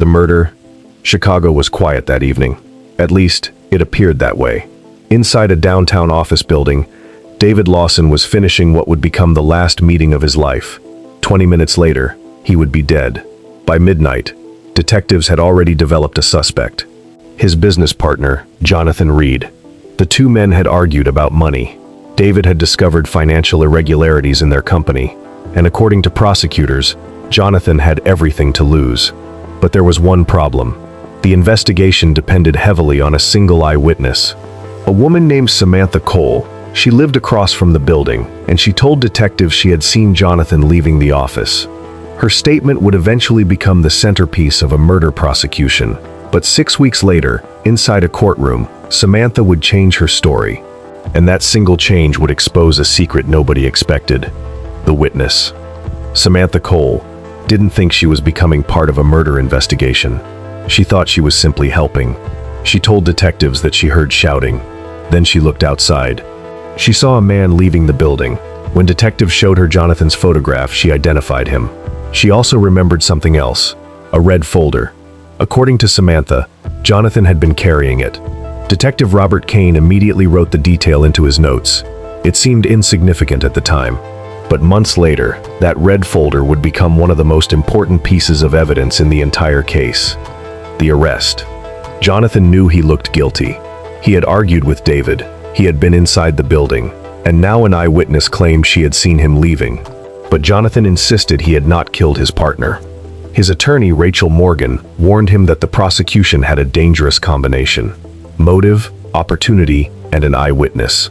The murder? Chicago was quiet that evening. At least, it appeared that way. Inside a downtown office building, David Lawson was finishing what would become the last meeting of his life. 20 minutes later, he would be dead. By midnight, detectives had already developed a suspect. His business partner, Jonathan Reed. The two men had argued about money. David had discovered financial irregularities in their company, and according to prosecutors, Jonathan had everything to lose. But there was one problem. The investigation depended heavily on a single eyewitness. A woman named Samantha Cole. She lived across from the building, and she told detectives she had seen Jonathan leaving the office. Her statement would eventually become the centerpiece of a murder prosecution. But 6 weeks later, inside a courtroom, Samantha would change her story. And that single change would expose a secret nobody expected. The witness. Samantha Cole didn't think she was becoming part of a murder investigation. She thought she was simply helping. She told detectives that she heard shouting. Then she looked outside. She saw a man leaving the building. When detectives showed her Jonathan's photograph, she identified him. She also remembered something else, a red folder. According to Samantha, Jonathan had been carrying it. Detective Robert Kane immediately wrote the detail into his notes. It seemed insignificant at the time, but months later, that red folder would become one of the most important pieces of evidence in the entire case. The arrest. Jonathan knew he looked guilty. He had argued with David. He had been inside the building, and now an eyewitness claimed she had seen him leaving. But Jonathan insisted he had not killed his partner. His attorney, Rachel Morgan, warned him that the prosecution had a dangerous combination: motive, opportunity, and an eyewitness.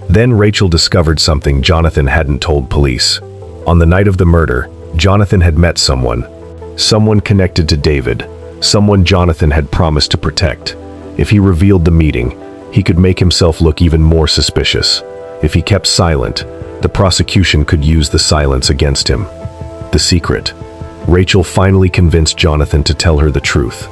Then Rachel discovered something Jonathan hadn't told police. On the night of the murder, Jonathan had met someone connected to David, someone Jonathan had promised to protect. If he revealed the meeting, he could make himself look even more suspicious. If he kept silent, the prosecution could use the silence against him. The secret. Rachel finally convinced Jonathan to tell her the truth.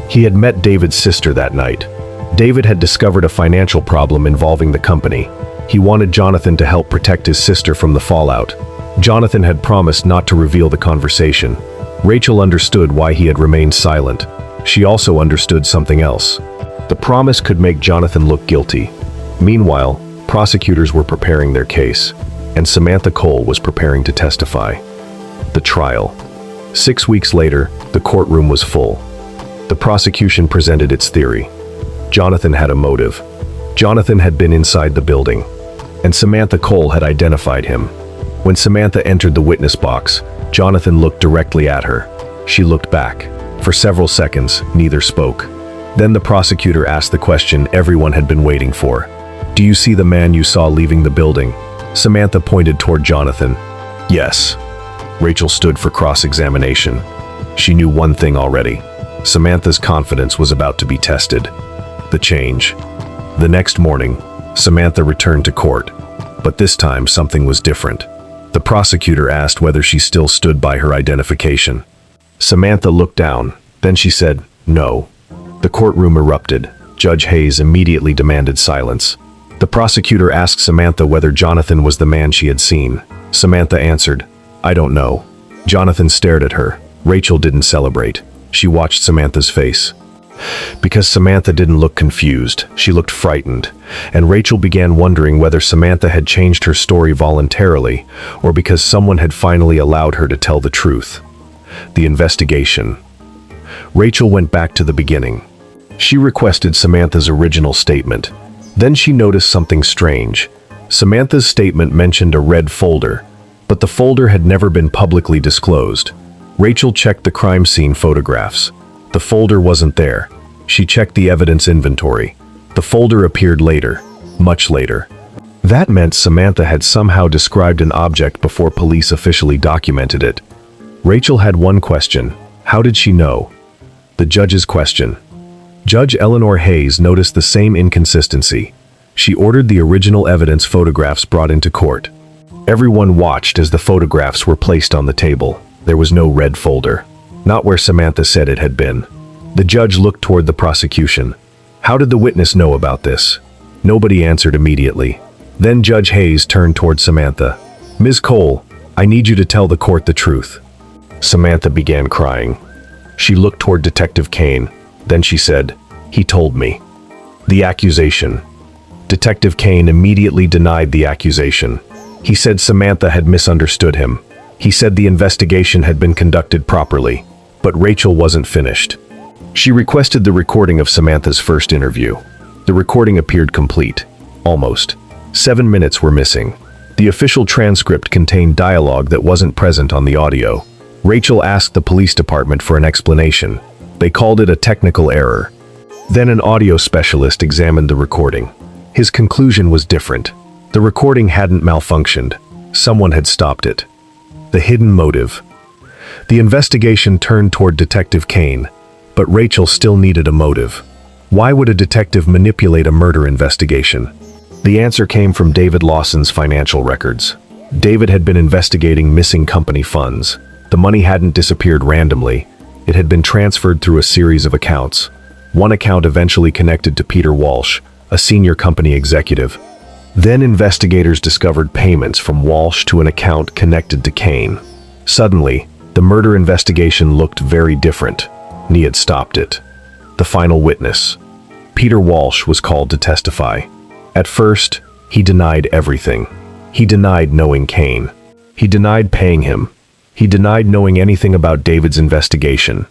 He had met David's sister that night. David had discovered a financial problem involving the company. He wanted Jonathan to help protect his sister from the fallout. Jonathan had promised not to reveal the conversation. Rachel understood why he had remained silent. She also understood something else. The promise could make Jonathan look guilty. Meanwhile, prosecutors were preparing their case, and Samantha Cole was preparing to testify. The trial. 6 weeks later, the courtroom was full. The prosecution presented its theory. Jonathan had a motive. Jonathan had been inside the building, and Samantha Cole had identified him. When Samantha entered the witness box, Jonathan looked directly at her. She looked back. For several seconds, neither spoke. Then the prosecutor asked the question everyone had been waiting for. "Do you see the man you saw leaving the building?" Samantha pointed toward Jonathan. "Yes." Rachel stood for cross-examination. She knew one thing already. Samantha's confidence was about to be tested. The change. The next morning, Samantha returned to court, but this time something was different. The prosecutor asked whether she still stood by her identification. Samantha looked down, then she said, "No." The courtroom erupted. Judge Hayes immediately demanded silence. The prosecutor asked Samantha whether Jonathan was the man she had seen. Samantha answered, "I don't know." Jonathan stared at her. Rachel didn't celebrate. She watched Samantha's face. Because Samantha didn't look confused, she looked frightened, and Rachel began wondering whether Samantha had changed her story voluntarily or because someone had finally allowed her to tell the truth. The investigation. Rachel went back to the beginning. She requested Samantha's original statement. Then she noticed something strange. Samantha's statement mentioned a red folder, but the folder had never been publicly disclosed. Rachel checked the crime scene photographs. The folder wasn't there. She checked the evidence inventory. The folder appeared later, much later. That meant Samantha had somehow described an object before police officially documented it. Rachel had one question. How did she know? The judge's question. Judge Eleanor Hayes noticed the same inconsistency. She ordered the original evidence photographs brought into court. Everyone watched as the photographs were placed on the table. There was no red folder. Not where Samantha said it had been. The judge looked toward the prosecution. How did the witness know about this? Nobody answered immediately. Then Judge Hayes turned toward Samantha. "Ms. Cole, I need you to tell the court the truth." Samantha began crying. She looked toward Detective Kane. Then she said, "He told me." The accusation. Detective Kane immediately denied the accusation. He said Samantha had misunderstood him. He said the investigation had been conducted properly, but Rachel wasn't finished. She requested the recording of Samantha's first interview. The recording appeared complete. Almost. 7 minutes were missing. The official transcript contained dialogue that wasn't present on the audio. Rachel asked the police department for an explanation. They called it a technical error. Then an audio specialist examined the recording. His conclusion was different. The recording hadn't malfunctioned. Someone had stopped it. The hidden motive. The investigation turned toward Detective Kane, but Rachel still needed a motive. Why would a detective manipulate a murder investigation? The answer came from David Lawson's financial records. David had been investigating missing company funds. The money hadn't disappeared randomly. It had been transferred through a series of accounts. One account eventually connected to Peter Walsh, a senior company executive. Then investigators discovered payments from Walsh to an account connected to Kane. Suddenly, the murder investigation looked very different. He had stopped it. The final witness. Peter Walsh was called to testify. At first, he denied everything. He denied knowing Kane. He denied paying him. He denied knowing anything about David's investigation.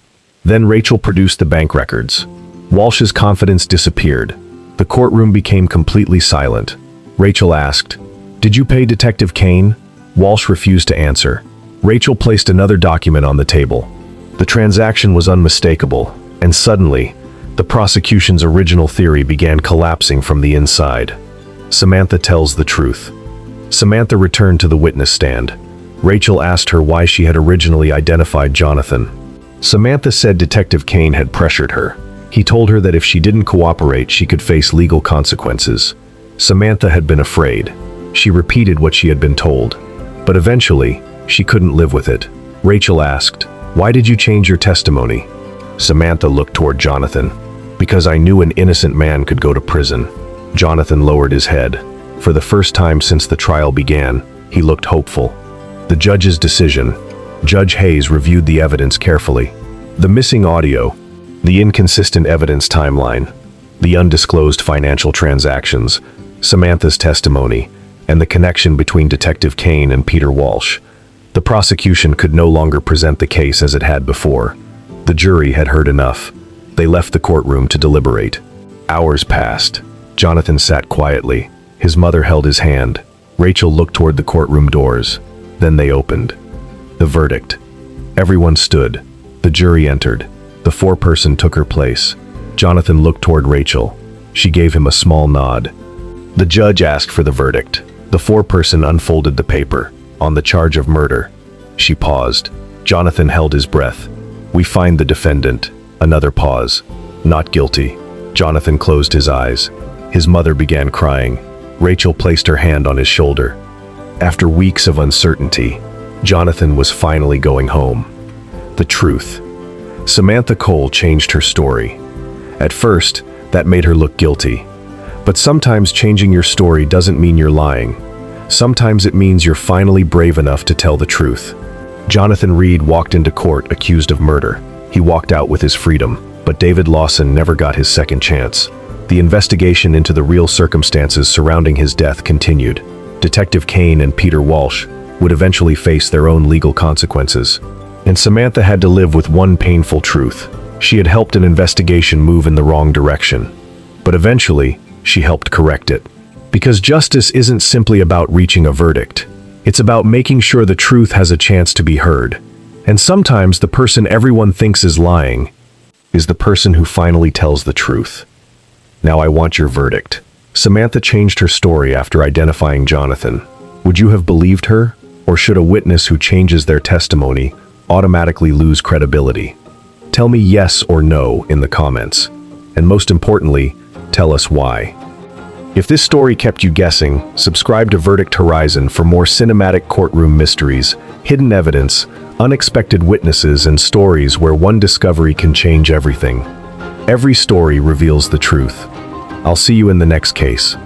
Then Rachel produced the bank records. Walsh's confidence disappeared. The courtroom became completely silent. Rachel asked, "Did you pay Detective Kane?" Walsh refused to answer. Rachel placed another document on the table. The transaction was unmistakable, and suddenly, the prosecution's original theory began collapsing from the inside. Samantha tells the truth. Samantha returned to the witness stand. Rachel asked her why she had originally identified Jonathan. Samantha said Detective Kane had pressured her. He told her that if she didn't cooperate, she could face legal consequences. Samantha had been afraid. She repeated what she had been told. But eventually, she couldn't live with it. Rachel asked, "Why did you change your testimony?" Samantha looked toward Jonathan. "Because I knew an innocent man could go to prison." Jonathan lowered his head. For the first time since the trial began, he looked hopeful. The judge's decision. Judge Hayes reviewed the evidence carefully. The missing audio, the inconsistent evidence timeline, the undisclosed financial transactions, Samantha's testimony, and the connection between Detective Kane and Peter Walsh. The prosecution could no longer present the case as it had before. The jury had heard enough. They left the courtroom to deliberate. Hours passed. Jonathan sat quietly. His mother held his hand. Rachel looked toward the courtroom doors. Then they opened. The verdict. Everyone stood. The jury entered. The foreperson took her place. Jonathan looked toward Rachel. She gave him a small nod. The judge asked for the verdict. The foreperson unfolded the paper. On the charge of murder. She paused. Jonathan held his breath. "We find the defendant." Another pause. "Not guilty." Jonathan closed his eyes. His mother began crying. Rachel placed her hand on his shoulder. After weeks of uncertainty, Jonathan was finally going home. The truth. Samantha Cole changed her story. At first, that made her look guilty. But sometimes changing your story doesn't mean you're lying. Sometimes it means you're finally brave enough to tell the truth. Jonathan Reed walked into court accused of murder. He walked out with his freedom, but David Lawson never got his second chance. The investigation into the real circumstances surrounding his death continued. Detective Kane and Peter Walsh would eventually face their own legal consequences. And Samantha had to live with one painful truth. She had helped an investigation move in the wrong direction. But eventually, she helped correct it. Because justice isn't simply about reaching a verdict. It's about making sure the truth has a chance to be heard. And sometimes the person everyone thinks is lying is the person who finally tells the truth. Now I want your verdict. Samantha changed her story after identifying Jonathan. Would you have believed her? Or should a witness who changes their testimony automatically lose credibility? Tell me yes or no in the comments. And most importantly, tell us why. If this story kept you guessing, subscribe to Verdict Horizon for more cinematic courtroom mysteries, hidden evidence, unexpected witnesses, and stories where one discovery can change everything. Every story reveals the truth. I'll see you in the next case.